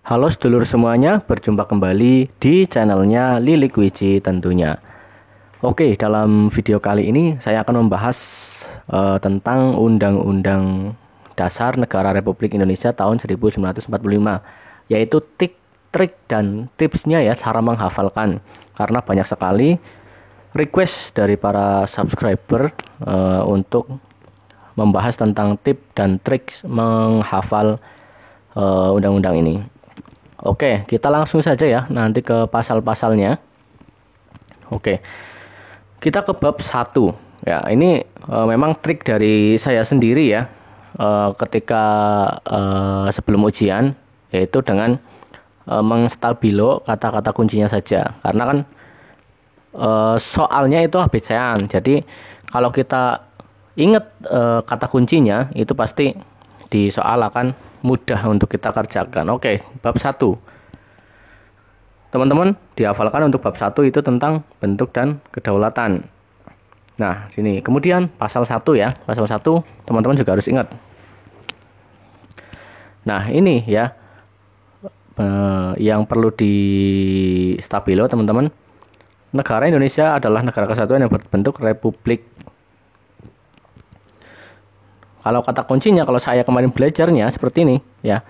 Halo sedulur semuanya, berjumpa kembali di channelnya Lilik Wiji tentunya. Oke, dalam video kali ini saya akan membahas tentang Undang-Undang Dasar Negara Republik Indonesia tahun 1945, yaitu trik dan tipsnya ya, cara menghafalkan. Karena banyak sekali request dari para subscriber untuk membahas tentang tip dan trik menghafal undang-undang ini. Oke, kita langsung saja ya nanti ke pasal-pasalnya. Oke, kita ke bab 1. Ya, ini memang trik dari saya sendiri ya, ketika sebelum ujian, yaitu dengan mengstabilo kata-kata kuncinya saja. Karena kan soalnya itu ABC-an. Jadi kalau kita ingat kata kuncinya, itu pasti di soal akan mudah untuk kita kerjakan. Oke, bab 1. Teman-teman, dihafalkan untuk bab 1 itu tentang bentuk dan kedaulatan. Nah, sini. Kemudian pasal 1 ya. Pasal 1 teman-teman juga harus ingat. Nah, ini ya yang perlu di stabilo teman-teman. Negara Indonesia adalah negara kesatuan yang berbentuk republik. Kalau kata kuncinya, kalau saya kemarin belajarnya seperti ini ya.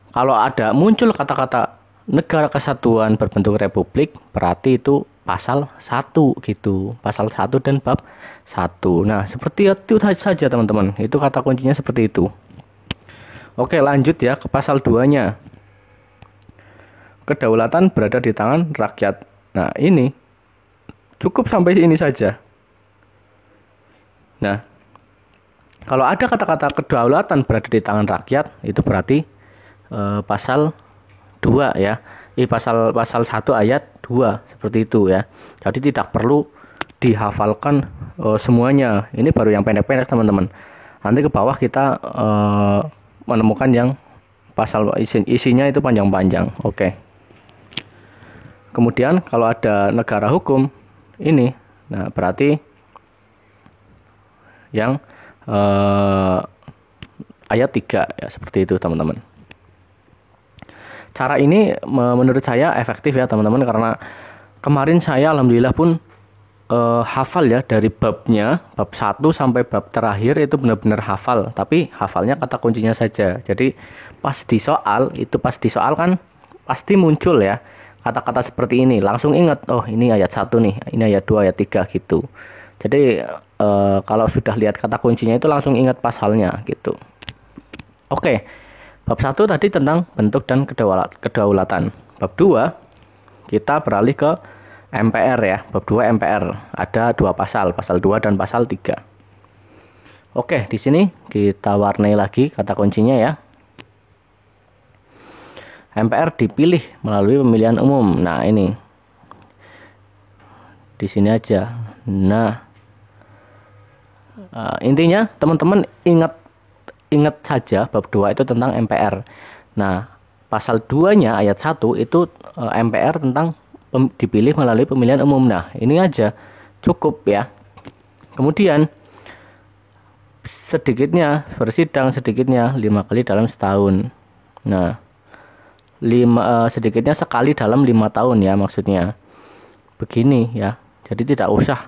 Kalau ada muncul kata-kata negara kesatuan berbentuk republik, berarti itu pasal 1 gitu. Pasal 1 dan bab 1. Nah, seperti itu saja teman-teman. Itu kata kuncinya seperti itu. Oke, lanjut ya ke pasal 2-nya. Kedaulatan berada di tangan rakyat. Nah, ini cukup sampai ini saja. Nah, kalau ada kata-kata kedaulatan berada di tangan rakyat, itu berarti pasal 2 ya. Pasal 1 ayat 2 seperti itu ya. Jadi tidak perlu dihafalkan semuanya. Ini baru yang pendek-pendek teman-teman. Nanti ke bawah kita menemukan yang pasal isinya itu panjang-panjang. Oke. Kemudian kalau ada negara hukum ini, nah berarti yang ayat 3 ya, seperti itu teman-teman. Cara ini menurut saya efektif ya teman-teman, karena kemarin saya alhamdulillah pun hafal ya dari babnya, bab 1 sampai bab terakhir itu benar-benar hafal, tapi hafalnya kata kuncinya saja. Jadi pas di soal kan pasti muncul ya kata-kata seperti ini, langsung ingat, oh ini ayat 1 nih, ini ayat 2, ayat 3 gitu. Jadi kalau sudah lihat kata kuncinya itu langsung ingat pasalnya gitu. Oke, bab 1 tadi tentang bentuk dan kedaulatan. Bab 2 kita beralih ke MPR ya. Bab 2 MPR ada 2 pasal 2 dan pasal 3. Oke, di sini kita warnai lagi kata kuncinya ya. MPR dipilih melalui pemilihan umum. Nah, ini di sini aja. Nah, intinya teman-teman ingat saja bab 2 itu tentang MPR. Nah, pasal 2-nya ayat 1 itu MPR tentang dipilih melalui pemilihan umum. Nah, ini aja cukup ya. Kemudian bersidang sedikitnya 5 kali dalam setahun. Nah, sedikitnya sekali dalam 5 tahun ya maksudnya. Begini ya. Jadi tidak usah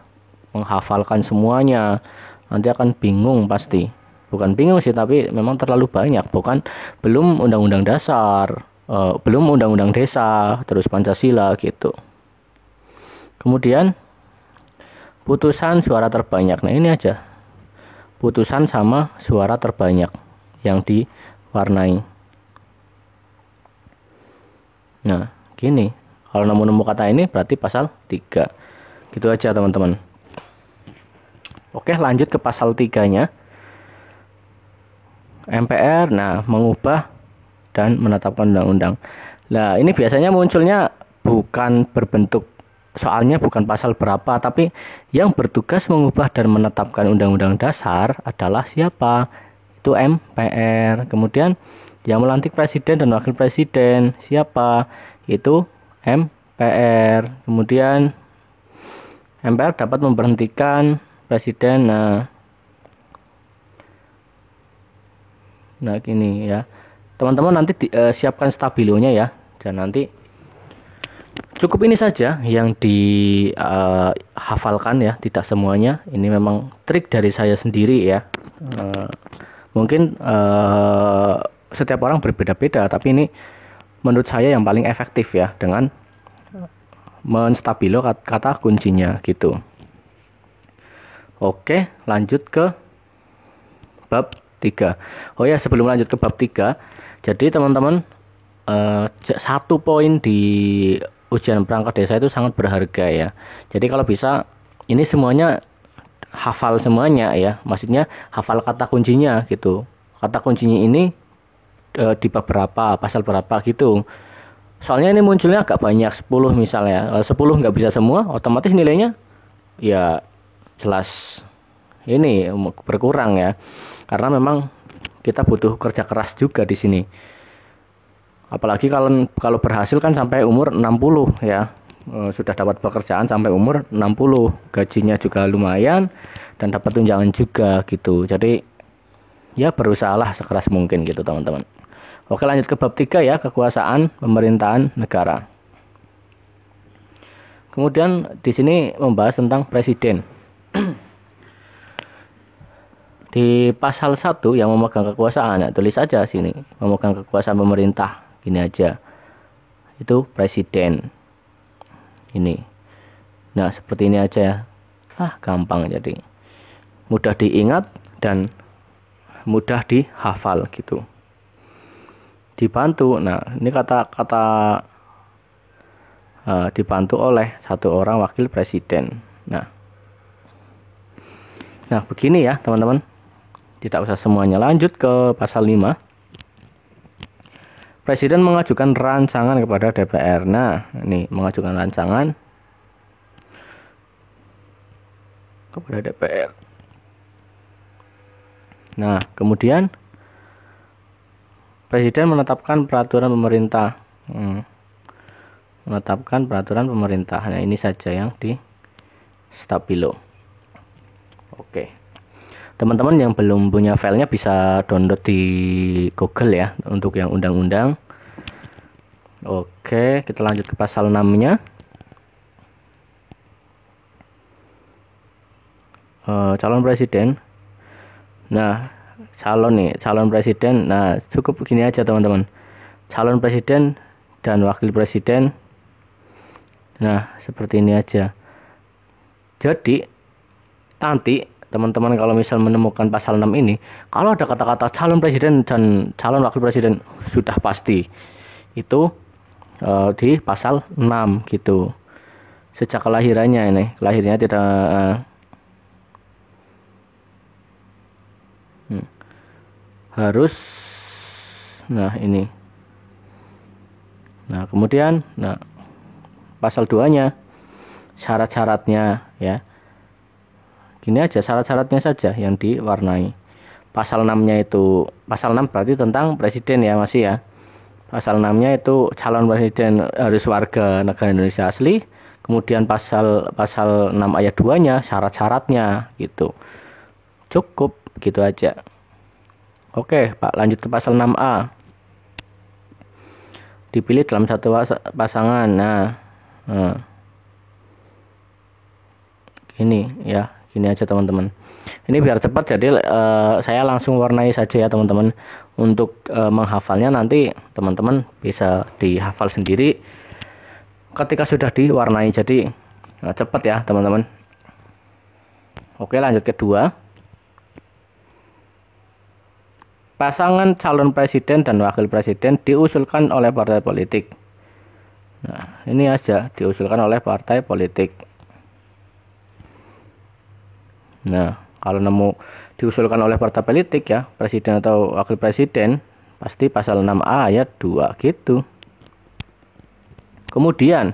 menghafalkan semuanya. Nanti akan bingung pasti. Bukan bingung sih, tapi memang terlalu banyak. Belum undang-undang dasar, belum undang-undang desa, terus Pancasila gitu. Kemudian putusan suara terbanyak. Nah, ini aja. Putusan sama suara terbanyak yang diwarnai. Nah, gini. Kalau nemu kata ini berarti pasal 3. Gitu aja teman-teman. Oke, lanjut ke pasal 3-nya. MPR, nah, mengubah dan menetapkan undang-undang. Nah, ini biasanya munculnya bukan berbentuk, soalnya bukan pasal berapa, tapi yang bertugas mengubah dan menetapkan undang-undang dasar adalah siapa? Itu MPR. Kemudian yang melantik presiden dan wakil presiden siapa? Itu MPR. Kemudian MPR dapat memberhentikan presiden. Nah gini ya. teman-teman nanti siapkan stabilonya ya, dan nanti cukup ini saja yang dihafalkan ya, tidak semuanya. Ini memang trik dari saya sendiri ya. Mungkin setiap orang berbeda-beda, tapi ini menurut saya yang paling efektif ya, dengan menstabilo kata kuncinya gitu. Oke, lanjut ke bab 3. Oh ya, sebelum lanjut ke bab 3, jadi teman-teman, satu poin di ujian perangkat desa itu sangat berharga ya. Jadi kalau bisa ini semuanya hafal semuanya ya, maksudnya hafal kata kuncinya gitu. Kata kuncinya ini di bab berapa, pasal berapa gitu. Soalnya ini munculnya agak banyak, 10 misalnya. Kalau 10 nggak bisa semua, otomatis nilainya ya jelas ini berkurang ya. Karena memang kita butuh kerja keras juga di sini. Apalagi kalau berhasil kan sampai umur 60 ya. Sudah dapat pekerjaan sampai umur 60. Gajinya juga lumayan dan dapat tunjangan juga gitu. Jadi ya berusahalah sekeras mungkin gitu teman-teman. Oke, lanjut ke bab 3 ya, kekuasaan pemerintahan negara. Kemudian di sini membahas tentang presiden. Di pasal 1 yang memegang kekuasaan, ya, tulis saja sini, memegang kekuasaan pemerintah, gini aja. Itu presiden. Ini. Nah, seperti ini aja ya. Gampang jadi. Mudah diingat dan mudah dihafal gitu. Dibantu. Nah, ini kata-kata dibantu oleh satu orang wakil presiden. Nah, begini ya teman-teman. Tidak usah semuanya. Lanjut ke pasal 5. Presiden mengajukan rancangan kepada DPR. Nah, ini mengajukan rancangan kepada DPR. Nah, kemudian Presiden menetapkan peraturan pemerintah. Menetapkan peraturan pemerintah. Nah, ini saja yang di stabilo. Oke. Teman-teman yang belum punya filenya bisa download di Google ya, untuk yang undang-undang. Oke, kita lanjut ke pasal 6-nya. Calon presiden. Nah, calon presiden. Nah, cukup begini aja teman-teman. Calon presiden dan wakil presiden. Nah, seperti ini aja. Jadi nanti teman-teman kalau misal menemukan pasal 6 ini, kalau ada kata-kata calon presiden dan calon wakil presiden, sudah pasti itu di pasal 6 gitu. Sejak kelahirannya ini, lahirnya tidak harus. Nah, ini. Nah, kemudian pasal 2-nya syarat-syaratnya ya. Gini aja, syarat-syaratnya saja yang diwarnai. Pasal 6-nya itu, pasal 6 berarti tentang presiden ya, masih ya. Pasal 6-nya itu calon presiden harus warga negara Indonesia asli. Kemudian pasal 6 ayat 2-nya syarat-syaratnya gitu. Cukup gitu aja. Oke, Pak, lanjut ke pasal 6A. Dipilih dalam satu pasangan. Nah, ini ya, gini aja teman-teman. Ini biar cepat, jadi saya langsung warnai saja ya teman-teman. Untuk menghafalnya nanti teman-teman bisa dihafal sendiri ketika sudah diwarnai. Jadi cepat ya teman-teman. Oke, lanjut kedua. Pasangan calon presiden dan wakil presiden diusulkan oleh partai politik. Nah, ini aja, diusulkan oleh partai politik. Nah, kalau nemu diusulkan oleh partai politik ya, presiden atau wakil presiden, pasti pasal 6A ayat 2 gitu. Kemudian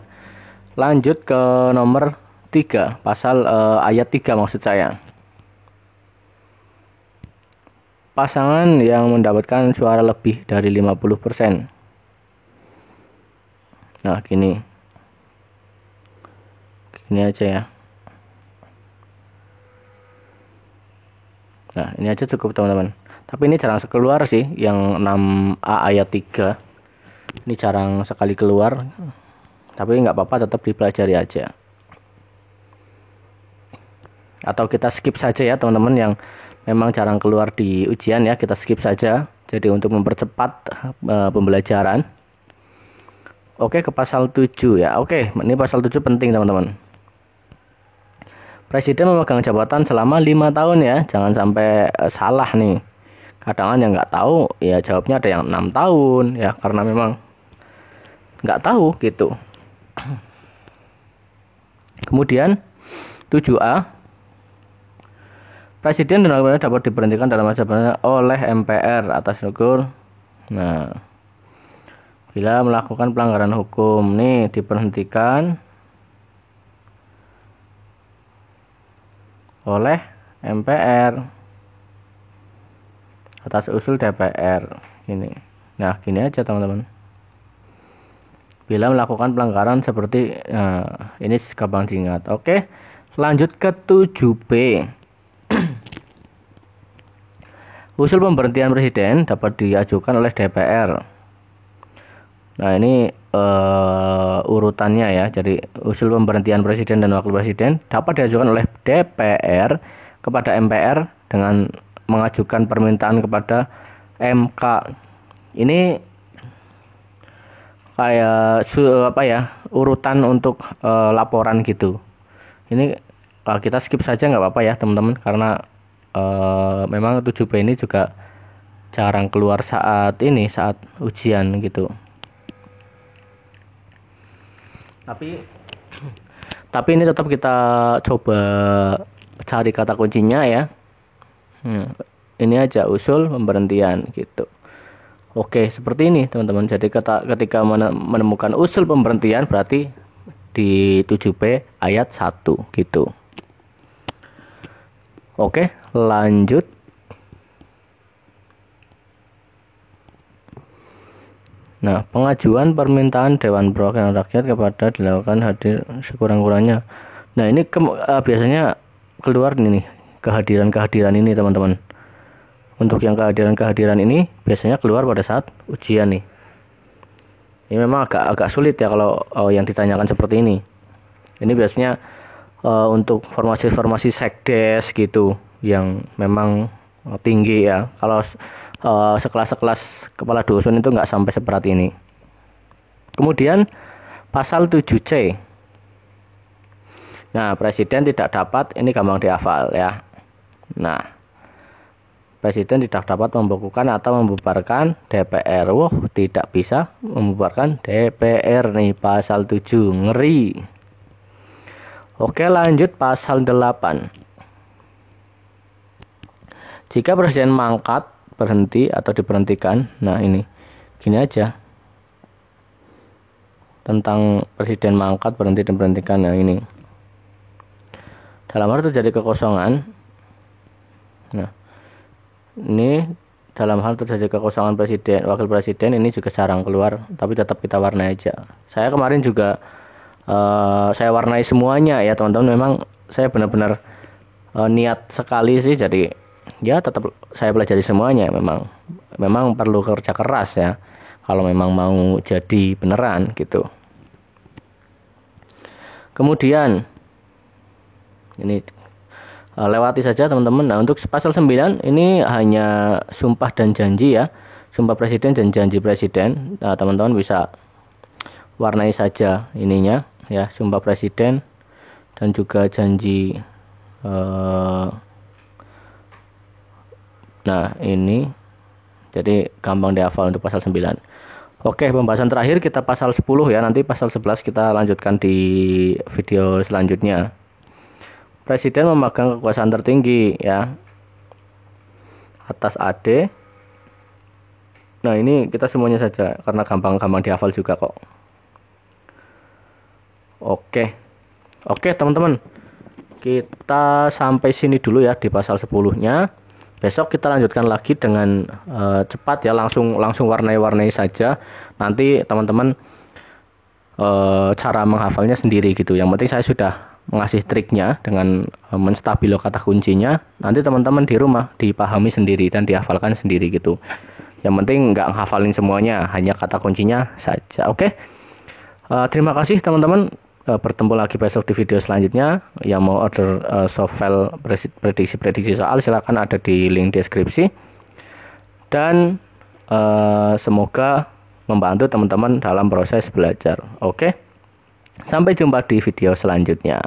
lanjut ke nomor 3, pasal ayat 3 maksud saya. Pasangan yang mendapatkan suara lebih dari 50%. Nah, gini aja ya. Nah, ini aja cukup teman-teman. Tapi ini jarang keluar sih, yang 6A ayat 3. Ini jarang sekali keluar. Tapi nggak apa-apa, tetap dipelajari aja. Atau kita skip saja ya teman-teman, yang memang jarang keluar di ujian ya, kita skip saja. Jadi untuk mempercepat pembelajaran. Oke, ke pasal 7 ya. Oke, ini pasal 7 penting teman-teman. Presiden memegang jabatan selama 5 tahun ya. Jangan sampai salah nih. Kadang yang nggak tahu ya jawabnya ada yang 6 tahun ya, karena memang nggak tahu gitu. Kemudian 7A, Presiden dan wakilnya dapat diberhentikan dalam masa jabatannya oleh MPR atas syukur. Nah, bila melakukan pelanggaran hukum nih diberhentikan oleh MPR atas usul DPR ini. Nah, gini aja teman-teman. Bila melakukan pelanggaran seperti ini gampang diingat. Oke, lanjut ke 7B. Usul pemberhentian presiden dapat diajukan oleh DPR. Nah, ini urutannya ya. Jadi usul pemberhentian presiden dan wakil presiden dapat diajukan oleh DPR kepada MPR dengan mengajukan permintaan kepada MK. Ini kayak apa ya, urutan untuk laporan gitu. Ini kita skip saja nggak apa-apa ya teman-teman, karena memang 7B ini juga jarang keluar saat ujian gitu. Tapi ini tetap kita coba cari kata kuncinya ya. Ini aja usul pemberhentian gitu. Oke, seperti ini teman-teman. Jadi ketika menemukan usul pemberhentian berarti di 7B ayat 1 gitu. Oke, lanjut. Nah, pengajuan permintaan Dewan Perwakilan Rakyat kepada dilakukan hadir sekurang-kurangnya. Nah, ini biasanya keluar ini nih, kehadiran ini teman-teman. Untuk yang kehadiran ini biasanya keluar pada saat ujian nih. Ini memang agak sulit ya kalau yang ditanyakan seperti ini. Ini biasanya untuk formasi sekdes gitu yang memang tinggi ya. Kalau sekelas kepala dusun itu nggak sampai seberat ini. Kemudian pasal 7C. Nah, presiden tidak dapat, ini gampang dihafal ya. Nah, presiden tidak dapat membekukan atau membubarkan DPR. Tidak bisa membubarkan DPR nih, pasal 7. Ngeri. Oke, lanjut pasal 8. Jika presiden mangkat, berhenti atau diberhentikan. Nah, ini gini aja. Tentang presiden mangkat, berhenti, dan diberhentikan. Nah, ini. Dalam hal terjadi kekosongan. Nah, ini dalam hal terjadi kekosongan presiden, wakil presiden, ini juga jarang keluar, tapi tetap kita warnai aja. Saya kemarin juga saya warnai semuanya ya teman-teman. Memang saya benar-benar niat sekali sih, jadi ya tetap saya pelajari semuanya. Memang perlu kerja keras ya kalau memang mau jadi beneran gitu. Kemudian ini lewati saja teman-teman. Nah, untuk pasal 9 ini hanya sumpah dan janji ya, sumpah presiden dan janji presiden. Nah, teman-teman bisa warnai saja ininya ya, sumpah presiden dan juga janji. Nah, ini jadi gampang dihafal untuk pasal 9. Oke, pembahasan terakhir kita pasal 10 ya. Nanti pasal 11 kita lanjutkan di video selanjutnya. Presiden memegang kekuasaan tertinggi ya atas AD. Nah, ini kita semuanya saja karena gampang-gampang dihafal juga kok. Oke teman-teman, kita sampai sini dulu ya di pasal 10-nya. Besok kita lanjutkan lagi dengan cepat ya, langsung warnai-warnai saja. Nanti teman-teman cara menghafalnya sendiri gitu. Yang penting saya sudah ngasih triknya dengan menstabilo kata kuncinya. Nanti teman-teman di rumah dipahami sendiri dan dihafalkan sendiri gitu. Yang penting nggak ngehafalin semuanya, hanya kata kuncinya saja. Oke. Terima kasih teman-teman. Bertemu lagi besok di video selanjutnya. Yang mau order softfile prediksi soal silakan, ada di link deskripsi. Dan semoga membantu teman-teman dalam proses belajar. Oke. Sampai jumpa di video selanjutnya.